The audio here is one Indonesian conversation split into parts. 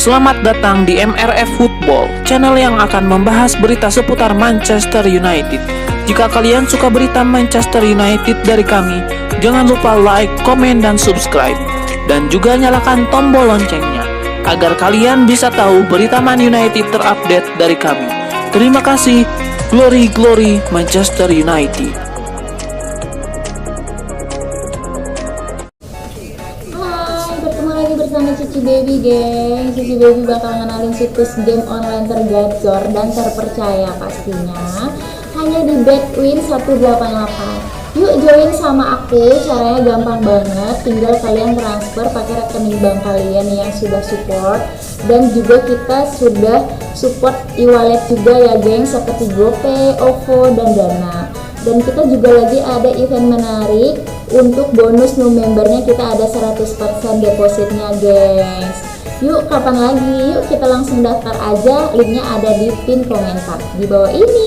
Selamat datang di MRF Football, channel yang akan membahas berita seputar Manchester United. Jika kalian suka berita Manchester United dari kami, jangan lupa like, komen, dan subscribe. Dan juga nyalakan tombol loncengnya, agar kalian bisa tahu berita Man United terupdate dari kami. Terima kasih, Glory Glory Manchester United. Bersama Cici Baby, geng. Cici Baby bakal ngenalin situs game online tergacor dan terpercaya pastinya hanya di Betwin 188. Yuk join sama aku, caranya gampang banget, tinggal kalian transfer pakai rekening bank kalian yang sudah support, dan juga kita sudah support e-wallet juga ya geng, seperti GoPay, OVO, dan Dana. Dan kita juga lagi ada event menarik. Untuk bonus new membernya kita ada 100% depositnya, guys. Yuk, kapan lagi? Yuk kita langsung daftar aja. Linknya ada di pin komentar di bawah ini.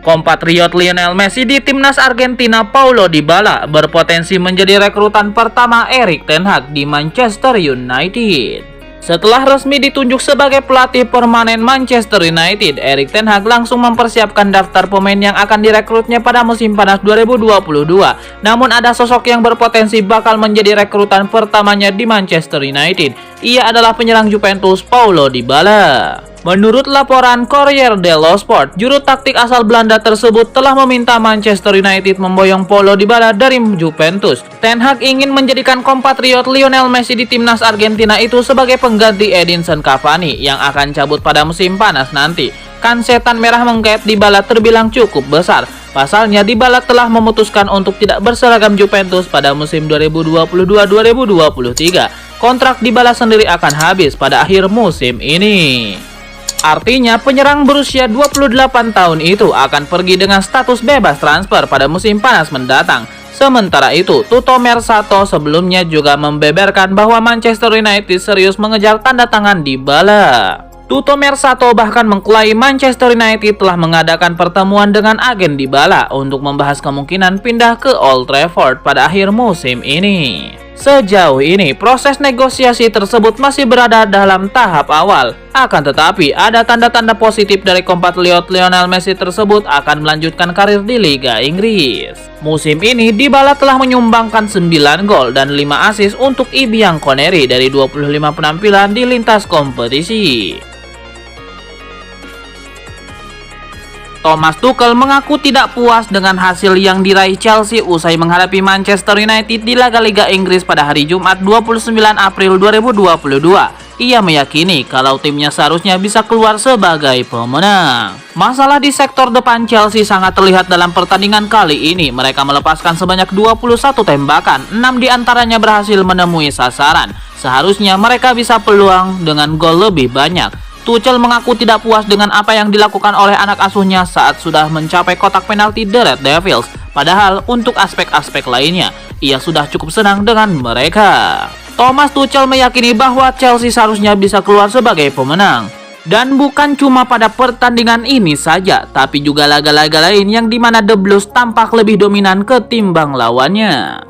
Kompatriot Lionel Messi di timnas Argentina Paulo Dybala berpotensi menjadi rekrutan pertama Erik ten Hag di Manchester United. Setelah resmi ditunjuk sebagai pelatih permanen Manchester United, Erik ten Hag langsung mempersiapkan daftar pemain yang akan direkrutnya pada musim panas 2022. Namun ada sosok yang berpotensi bakal menjadi rekrutan pertamanya di Manchester United. Ia adalah penyerang Juventus Paulo Dybala. Menurut laporan Corriere dello Sport, juru taktik asal Belanda tersebut telah meminta Manchester United memboyong Paulo Dybala dari Juventus. Ten Hag ingin menjadikan kompatriot Lionel Messi di timnas Argentina itu sebagai pengganti Edinson Cavani yang akan cabut pada musim panas nanti. Kan setan merah mengkait Dybala terbilang cukup besar. Pasalnya Dybala telah memutuskan untuk tidak berseragam Juventus pada musim 2022-2023. Kontrak Dybala sendiri akan habis pada akhir musim ini. Artinya penyerang berusia 28 tahun itu akan pergi dengan status bebas transfer pada musim panas mendatang. Sementara itu, Tuto Mersato sebelumnya juga membeberkan bahwa Manchester United serius mengejar tanda tangan Dybala. Tuto Mersato bahkan mengklaim Manchester United telah mengadakan pertemuan dengan agen Dybala untuk membahas kemungkinan pindah ke Old Trafford pada akhir musim ini. Sejauh ini, proses negosiasi tersebut masih berada dalam tahap awal. Akan tetapi, ada tanda-tanda positif dari kompatriot Lionel Messi tersebut akan melanjutkan karir di Liga Inggris. Musim ini, Dybala telah menyumbangkan 9 gol dan 5 assist untuk I Bianconeri dari 25 penampilan di lintas kompetisi. Thomas Tuchel mengaku tidak puas dengan hasil yang diraih Chelsea usai menghadapi Manchester United di laga Liga Inggris pada hari Jumat 29 April 2022. Ia meyakini kalau timnya seharusnya bisa keluar sebagai pemenang. Masalah di sektor depan Chelsea sangat terlihat dalam pertandingan kali ini. Mereka melepaskan sebanyak 21 tembakan, 6 diantaranya berhasil menemui sasaran. Seharusnya mereka bisa peluang dengan gol lebih banyak. Tuchel mengaku tidak puas dengan apa yang dilakukan oleh anak asuhnya saat sudah mencapai kotak penalti The Red Devils. Padahal untuk aspek-aspek lainnya, ia sudah cukup senang dengan mereka. Thomas Tuchel meyakini bahwa Chelsea seharusnya bisa keluar sebagai pemenang. Dan bukan cuma pada pertandingan ini saja, tapi juga laga-laga lain yang dimana The Blues tampak lebih dominan ketimbang lawannya.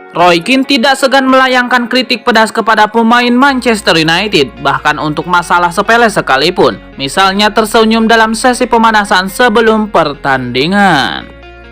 Roy Keane tidak segan melayangkan kritik pedas kepada pemain Manchester United, bahkan untuk masalah sepele sekalipun, misalnya tersenyum dalam sesi pemanasan sebelum pertandingan.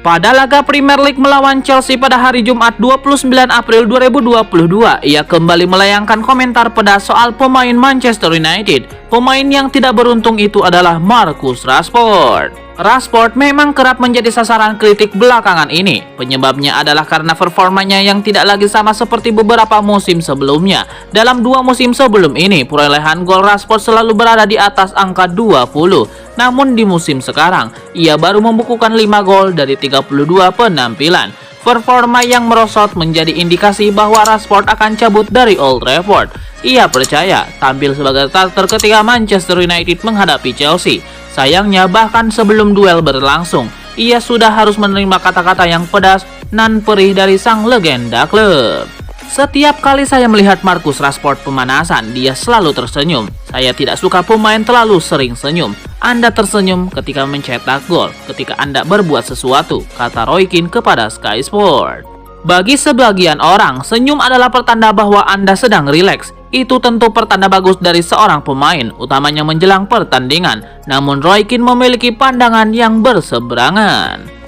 Pada laga Premier League melawan Chelsea pada hari Jumat 29 April 2022, ia kembali melayangkan komentar pedas soal pemain Manchester United. Pemain yang tidak beruntung itu adalah Marcus Rashford. Rashford memang kerap menjadi sasaran kritik belakangan ini. Penyebabnya adalah karena performanya yang tidak lagi sama seperti beberapa musim sebelumnya. Dalam 2 musim sebelum ini, perolehan gol Rashford selalu berada di atas angka 20. Namun di musim sekarang, ia baru membukukan 5 gol dari 32 penampilan. Performa yang merosot menjadi indikasi bahwa Rashford akan cabut dari Old Trafford. Ia percaya tampil sebagai starter ketika Manchester United menghadapi Chelsea. Sayangnya bahkan sebelum duel berlangsung, ia sudah harus menerima kata-kata yang pedas nan perih dari sang legenda klub. Setiap kali saya melihat Marcus Rashford pemanasan, dia selalu tersenyum. Saya tidak suka pemain terlalu sering senyum. Anda tersenyum ketika mencetak gol, ketika Anda berbuat sesuatu, kata Roy Keane kepada Sky Sport. Bagi sebagian orang, senyum adalah pertanda bahwa Anda sedang rileks. Itu tentu pertanda bagus dari seorang pemain, utamanya menjelang pertandingan. Namun Roy Keane memiliki pandangan yang berseberangan.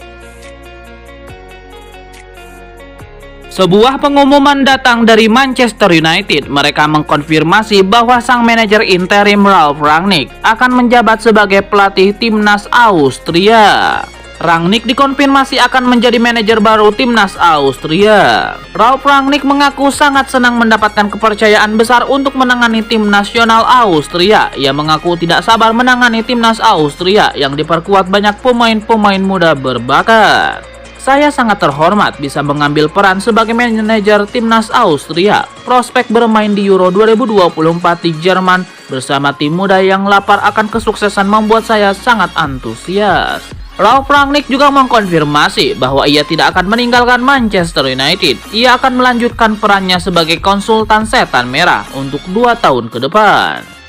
Sebuah pengumuman datang dari Manchester United. Mereka mengkonfirmasi bahwa sang manajer interim Ralf Rangnick akan menjabat sebagai pelatih timnas Austria. Rangnick dikonfirmasi akan menjadi manajer baru timnas Austria. Ralf Rangnick mengaku sangat senang mendapatkan kepercayaan besar untuk menangani tim nasional Austria. Ia mengaku tidak sabar menangani timnas Austria yang diperkuat banyak pemain-pemain muda berbakat. Saya sangat terhormat bisa mengambil peran sebagai manajer timnas Austria. Prospek bermain di Euro 2024 di Jerman bersama tim muda yang lapar akan kesuksesan membuat saya sangat antusias. Ralf Rangnick juga mengkonfirmasi bahwa ia tidak akan meninggalkan Manchester United. Ia akan melanjutkan perannya sebagai konsultan setan merah untuk 2 tahun ke depan.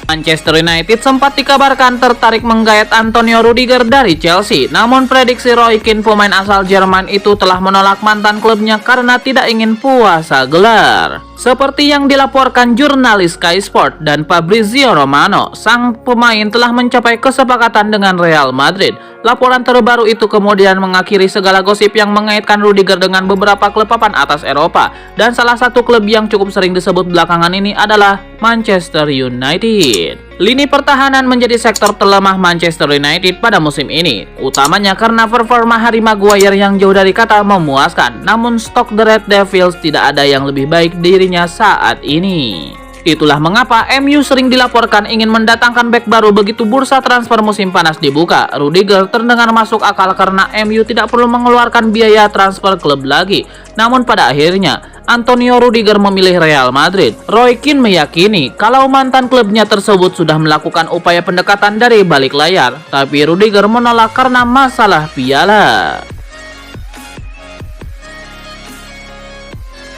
Manchester United sempat dikabarkan tertarik menggait Antonio Rudiger dari Chelsea. Namun prediksi Roy Keane, pemain asal Jerman itu telah menolak mantan klubnya karena tidak ingin puasa gelar. Seperti yang dilaporkan jurnalis Sky Sport dan Fabrizio Romano, sang pemain telah mencapai kesepakatan dengan Real Madrid. Laporan terbaru itu kemudian mengakhiri segala gosip yang mengaitkan Rudiger dengan beberapa klub papan atas Eropa. Dan salah satu klub yang cukup sering disebut belakangan ini adalah Manchester United. Lini pertahanan menjadi sektor terlemah Manchester United pada musim ini, utamanya karena performa Harry Maguire yang jauh dari kata memuaskan. Namun stok The Red Devils tidak ada yang lebih baik dirinya saat ini. Itulah mengapa MU sering dilaporkan ingin mendatangkan bek baru begitu bursa transfer musim panas dibuka. Rudiger terdengar masuk akal karena MU tidak perlu mengeluarkan biaya transfer klub lagi. Namun pada akhirnya Antonio Rudiger memilih Real Madrid. Roy Keane meyakini kalau mantan klubnya tersebut sudah melakukan upaya pendekatan dari balik layar, tapi Rudiger menolak karena masalah piala.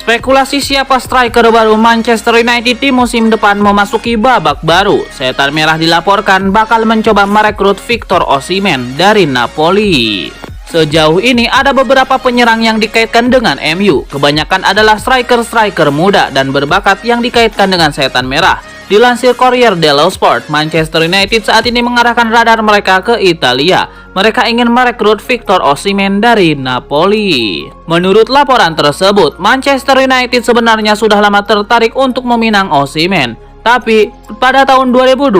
Spekulasi siapa striker baru Manchester United di musim depan memasuki babak baru. Setan Merah dilaporkan bakal mencoba merekrut Victor Osimhen dari Napoli. Sejauh ini ada beberapa penyerang yang dikaitkan dengan MU. Kebanyakan adalah striker-striker muda dan berbakat yang dikaitkan dengan Setan Merah. Dilansir Corriere dello Sport, Manchester United saat ini mengarahkan radar mereka ke Italia. Mereka ingin merekrut Victor Osimhen dari Napoli. Menurut laporan tersebut, Manchester United sebenarnya sudah lama tertarik untuk meminang Osimhen. Tapi pada tahun 2020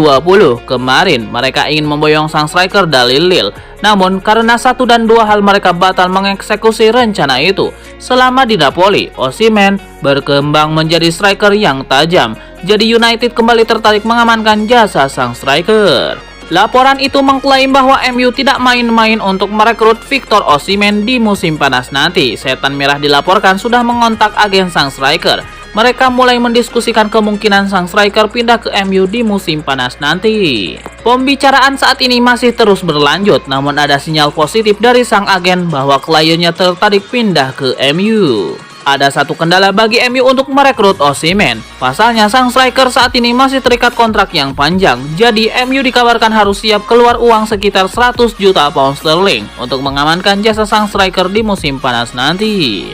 kemarin mereka ingin memboyong sang striker dari Lille. Namun karena 1 dan 2 hal mereka batal mengeksekusi rencana itu. Selama di Napoli, Osimhen berkembang menjadi striker yang tajam. Jadi United kembali tertarik mengamankan jasa sang striker. Laporan itu mengklaim bahwa MU tidak main-main untuk merekrut Victor Osimhen di musim panas nanti. Setan Merah dilaporkan sudah mengontak agen sang striker. Mereka mulai mendiskusikan kemungkinan sang striker pindah ke MU di musim panas nanti. Pembicaraan saat ini masih terus berlanjut, namun ada sinyal positif dari sang agen bahwa kliennya tertarik pindah ke MU. Ada satu kendala bagi MU untuk merekrut Osimhen. Pasalnya sang striker saat ini masih terikat kontrak yang panjang. Jadi MU dikabarkan harus siap keluar uang sekitar 100 juta pound sterling untuk mengamankan jasa sang striker di musim panas nanti.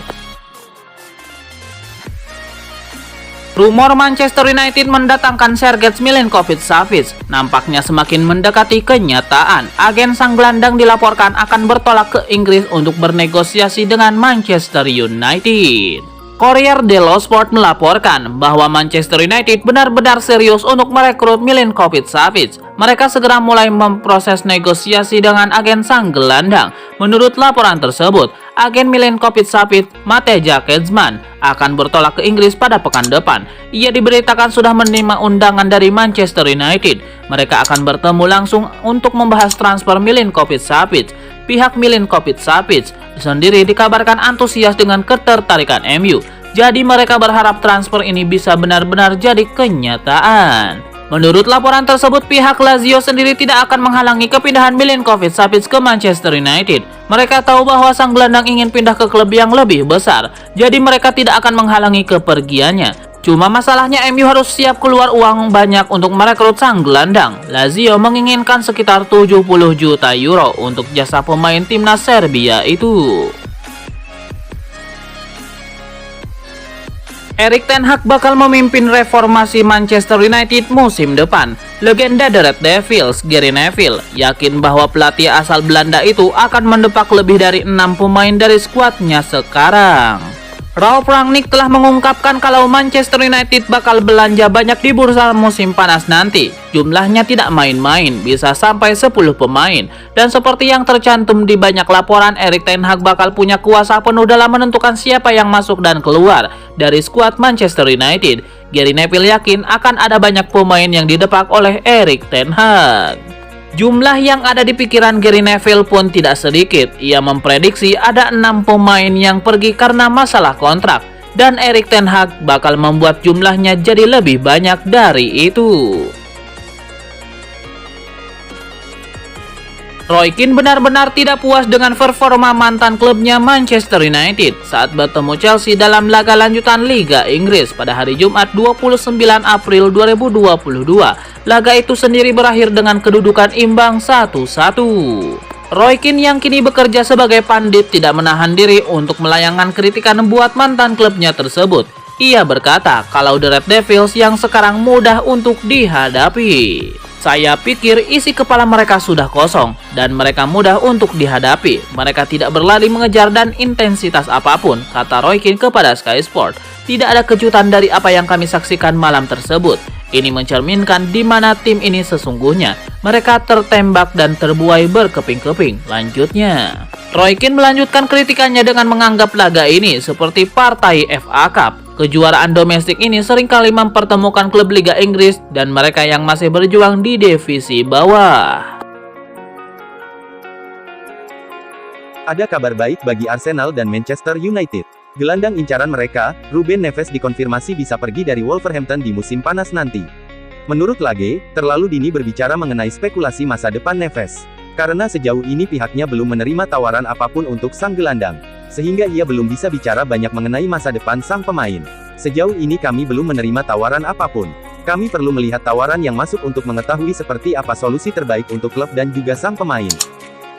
Rumor Manchester United mendatangkan Sergej Milinkovic-Savic nampaknya semakin mendekati kenyataan. Agen sang gelandang dilaporkan akan bertolak ke Inggris untuk bernegosiasi dengan Manchester United. Corriere dello Sport melaporkan bahwa Manchester United benar-benar serius untuk merekrut Milinkovic-Savic. Mereka segera mulai memproses negosiasi dengan agen sang gelandang. Menurut laporan tersebut, agen Milinkovic-Savic, Mateja Kezman, akan bertolak ke Inggris pada pekan depan. Ia diberitakan sudah menerima undangan dari Manchester United. Mereka akan bertemu langsung untuk membahas transfer Milinkovic-Savic. Pihak Milinkovic-Savic sendiri dikabarkan antusias dengan ketertarikan MU. Jadi mereka berharap transfer ini bisa benar-benar jadi kenyataan. Menurut laporan tersebut, pihak Lazio sendiri tidak akan menghalangi kepindahan Milinkovic-Savic ke Manchester United. Mereka tahu bahwa sang gelandang ingin pindah ke klub yang lebih besar, jadi mereka tidak akan menghalangi kepergiannya. Cuma masalahnya MU harus siap keluar uang banyak untuk merekrut sang gelandang. Lazio menginginkan sekitar 70 juta euro untuk jasa pemain timnas Serbia itu. Erik ten Hag bakal memimpin reformasi Manchester United musim depan. Legenda The Red Devils, Gary Neville, yakin bahwa pelatih asal Belanda itu akan mendepak lebih dari 6 pemain dari skuadnya sekarang. Ralf Rangnick telah mengungkapkan kalau Manchester United bakal belanja banyak di bursa musim panas nanti. Jumlahnya tidak main-main, bisa sampai 10 pemain. Dan seperti yang tercantum di banyak laporan, Erik ten Hag bakal punya kuasa penuh dalam menentukan siapa yang masuk dan keluar dari skuad Manchester United. Gary Neville yakin akan ada banyak pemain yang didepak oleh Erik ten Hag. Jumlah yang ada di pikiran Gary Neville pun tidak sedikit. Ia memprediksi ada 6 pemain yang pergi karena masalah kontrak. Dan Erik ten Hag bakal membuat jumlahnya jadi lebih banyak dari itu. Roy Keane benar-benar tidak puas dengan performa mantan klubnya Manchester United saat bertemu Chelsea dalam laga lanjutan Liga Inggris pada hari Jumat 29 April 2022. Laga itu sendiri berakhir dengan kedudukan imbang 1-1. Roy Keane yang kini bekerja sebagai pandit tidak menahan diri untuk melayangkan kritikan buat mantan klubnya tersebut. Ia berkata kalau The Red Devils yang sekarang mudah untuk dihadapi. Saya pikir isi kepala mereka sudah kosong dan mereka mudah untuk dihadapi. Mereka tidak berlari mengejar dan intensitas apapun, kata Roy Keane kepada Sky Sport. Tidak ada kejutan dari apa yang kami saksikan malam tersebut. Ini mencerminkan di mana tim ini sesungguhnya. Mereka tertembak dan terbuai berkeping-keping. Lanjutnya, Roy Keane melanjutkan kritikannya dengan menganggap laga ini seperti partai FA Cup. Kejuaraan domestik ini seringkali mempertemukan klub Liga Inggris dan mereka yang masih berjuang di divisi bawah. Ada kabar baik bagi Arsenal dan Manchester United. Gelandang incaran mereka, Ruben Neves dikonfirmasi bisa pergi dari Wolverhampton di musim panas nanti. Menurut Lage, terlalu dini berbicara mengenai spekulasi masa depan Neves. Karena sejauh ini pihaknya belum menerima tawaran apapun untuk sang gelandang. Sehingga ia belum bisa bicara banyak mengenai masa depan sang pemain. Sejauh ini kami belum menerima tawaran apapun. Kami perlu melihat tawaran yang masuk untuk mengetahui seperti apa solusi terbaik untuk klub dan juga sang pemain.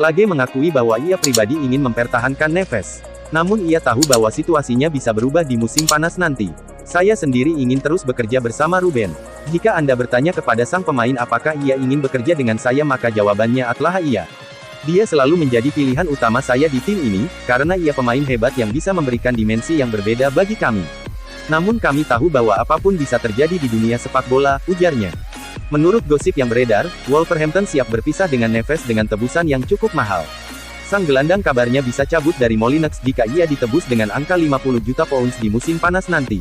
Lage mengakui bahwa ia pribadi ingin mempertahankan Neves. Namun ia tahu bahwa situasinya bisa berubah di musim panas nanti. Saya sendiri ingin terus bekerja bersama Ruben. Jika Anda bertanya kepada sang pemain apakah ia ingin bekerja dengan saya maka jawabannya adalah iya. Dia selalu menjadi pilihan utama saya di tim ini, karena ia pemain hebat yang bisa memberikan dimensi yang berbeda bagi kami. Namun kami tahu bahwa apapun bisa terjadi di dunia sepak bola, ujarnya. Menurut gosip yang beredar, Wolverhampton siap berpisah dengan Neves dengan tebusan yang cukup mahal. Sang gelandang kabarnya bisa cabut dari Molineux jika ia ditebus dengan angka 50 juta pounds di musim panas nanti.